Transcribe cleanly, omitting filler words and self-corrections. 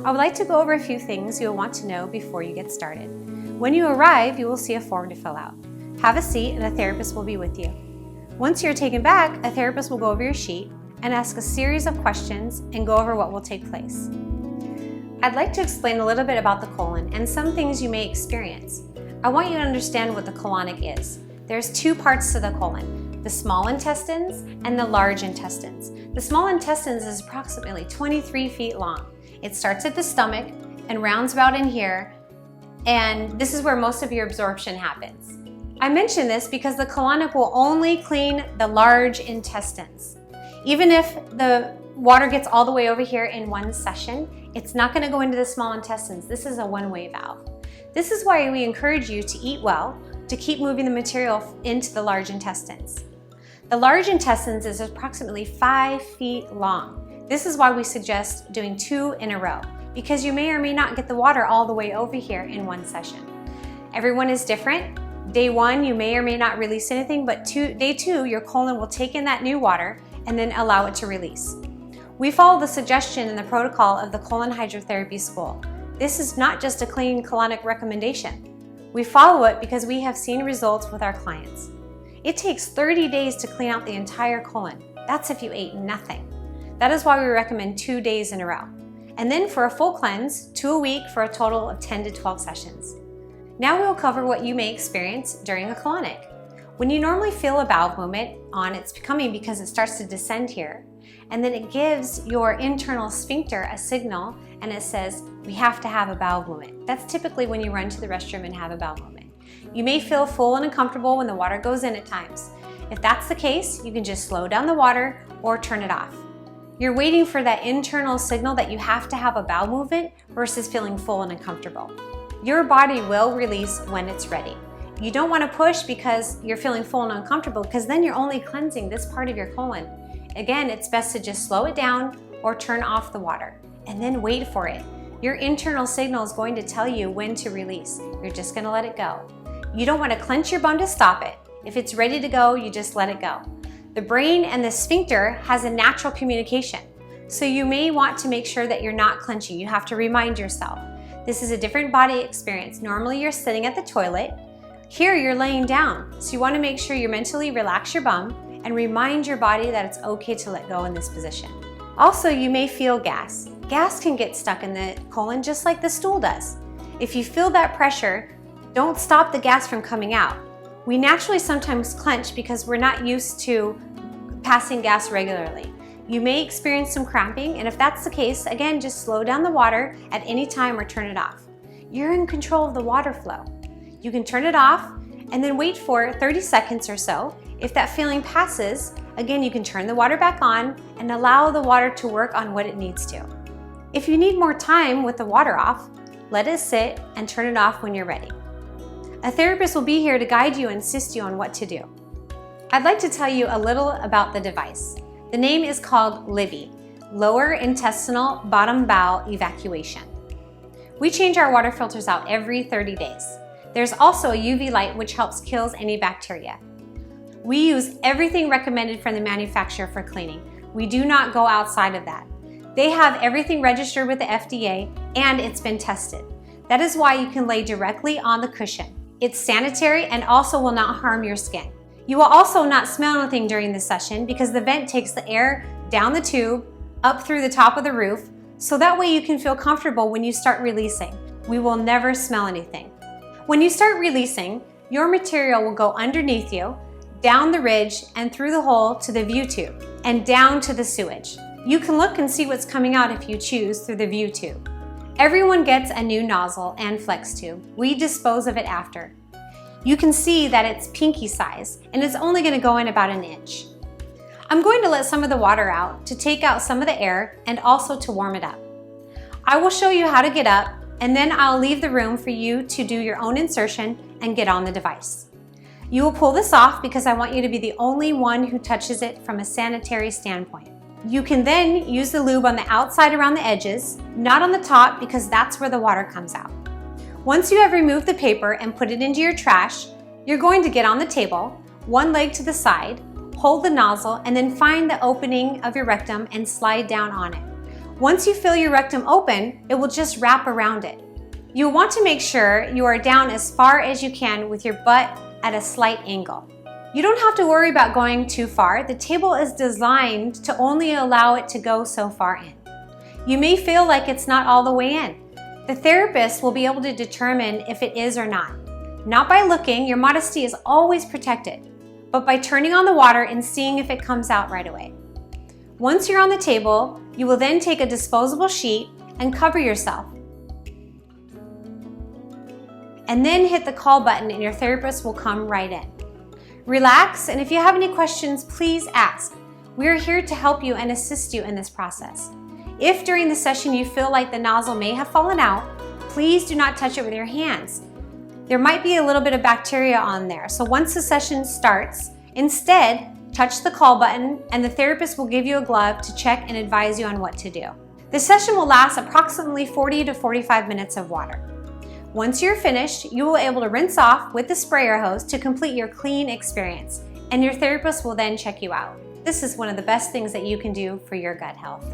I would like to go over a few things you will want to know before you get started. When you arrive, you will see a form to fill out. Have a seat and a therapist will be with you. Once you're taken back, a therapist will go over your sheet and ask a series of questions and go over what will take place. I'd like to explain a little bit about the colon and some things you may experience. I want you to understand what the colonic is. There's two parts to the colon, the small intestines and the large intestines. The small intestines is approximately 23 feet long. It starts at the stomach and rounds about in here, and this is where most of your absorption happens. I mention this because the colonic will only clean the large intestines. Even if the water gets all the way over here in one session, it's not going to go into the small intestines. This is a one-way valve. This is why we encourage you to eat well, to keep moving the material into the large intestines. The large intestines is approximately 5 feet long. This is why we suggest doing 2 in a row, because you may or may not get the water all the way over here in one session. Everyone is different. Day 1, you may or may not release anything, but day 2, your colon will take in that new water and then allow it to release. We follow the suggestion and the protocol of the Colon Hydrotherapy School. This is not just a clean colonic recommendation. We follow it because we have seen results with our clients. It takes 30 days to clean out the entire colon. That's if you ate nothing. That is why we recommend 2 days in a row. And then for a full cleanse, 2 a week for a total of 10 to 12 sessions. Now we'll cover what you may experience during a colonic. When you normally feel a bowel movement it's coming because it starts to descend here, and then it gives your internal sphincter a signal and it says, we have to have a bowel movement. That's typically when you run to the restroom and have a bowel movement. You may feel full and uncomfortable when the water goes in at times. If that's the case, you can just slow down the water or turn it off. You're waiting for that internal signal that you have to have a bowel movement versus feeling full and uncomfortable. Your body will release when it's ready. You don't want to push because you're feeling full and uncomfortable, because then you're only cleansing this part of your colon. Again, it's best to just slow it down or turn off the water and then wait for it. Your internal signal is going to tell you when to release. You're just going to let it go. You don't want to clench your bum to stop it. If it's ready to go, you just let it go. The brain and the sphincter has a natural communication, so you may want to make sure that you're not clenching. You have to remind yourself. This is a different body experience. Normally you're sitting at the toilet. Here you're laying down, so you want to make sure you mentally relax your bum and remind your body that it's okay to let go in this position. Also, you may feel gas. Gas can get stuck in the colon just like the stool does. If you feel that pressure, don't stop the gas from coming out. We naturally sometimes clench because we're not used to passing gas regularly. You may experience some cramping, and if that's the case, again, just slow down the water at any time or turn it off. You're in control of the water flow. You can turn it off and then wait for 30 seconds or so. If that feeling passes, again, you can turn the water back on and allow the water to work on what it needs to. If you need more time with the water off, let it sit and turn it off when you're ready. A therapist will be here to guide you and assist you on what to do. I'd like to tell you a little about the device. The name is called LIBBE, Lower Intestinal Bottom Bowel Evacuation. We change our water filters out every 30 days. There's also a UV light which helps kill any bacteria. We use everything recommended from the manufacturer for cleaning. We do not go outside of that. They have everything registered with the FDA and it's been tested. That is why you can lay directly on the cushion. It's sanitary and also will not harm your skin. You will also not smell anything during the session because the vent takes the air down the tube, up through the top of the roof, so that way you can feel comfortable when you start releasing. We will never smell anything. When you start releasing, your material will go underneath you, down the ridge and through the hole to the view tube and down to the sewage. You can look and see what's coming out if you choose through the view tube. Everyone gets a new nozzle and flex tube. We dispose of it after. You can see that it's pinky size and it's only going to go in about 1 inch. I'm going to let some of the water out to take out some of the air and also to warm it up. I will show you how to get up and then I'll leave the room for you to do your own insertion and get on the device. You will pull this off because I want you to be the only one who touches it from a sanitary standpoint. You can then use the lube on the outside around the edges, not on the top because that's where the water comes out. Once you have removed the paper and put it into your trash, you're going to get on the table, one leg to the side, hold the nozzle, and then find the opening of your rectum and slide down on it. Once you feel your rectum open, it will just wrap around it. You'll want to make sure you are down as far as you can with your butt at a slight angle. You don't have to worry about going too far. The table is designed to only allow it to go so far in. You may feel like it's not all the way in. The therapist will be able to determine if it is or not. Not by looking, your modesty is always protected, but by turning on the water and seeing if it comes out right away. Once you're on the table, you will then take a disposable sheet and cover yourself. And then hit the call button and your therapist will come right in. Relax, and if you have any questions, please ask. We are here to help you and assist you in this process. If during the session you feel like the nozzle may have fallen out, please do not touch it with your hands. There might be a little bit of bacteria on there, so once the session starts, instead, touch the call button and the therapist will give you a glove to check and advise you on what to do. The session will last approximately 40 to 45 minutes of water. Once you're finished, you will be able to rinse off with the sprayer hose to complete your clean experience, and your therapist will then check you out. This is one of the best things that you can do for your gut health.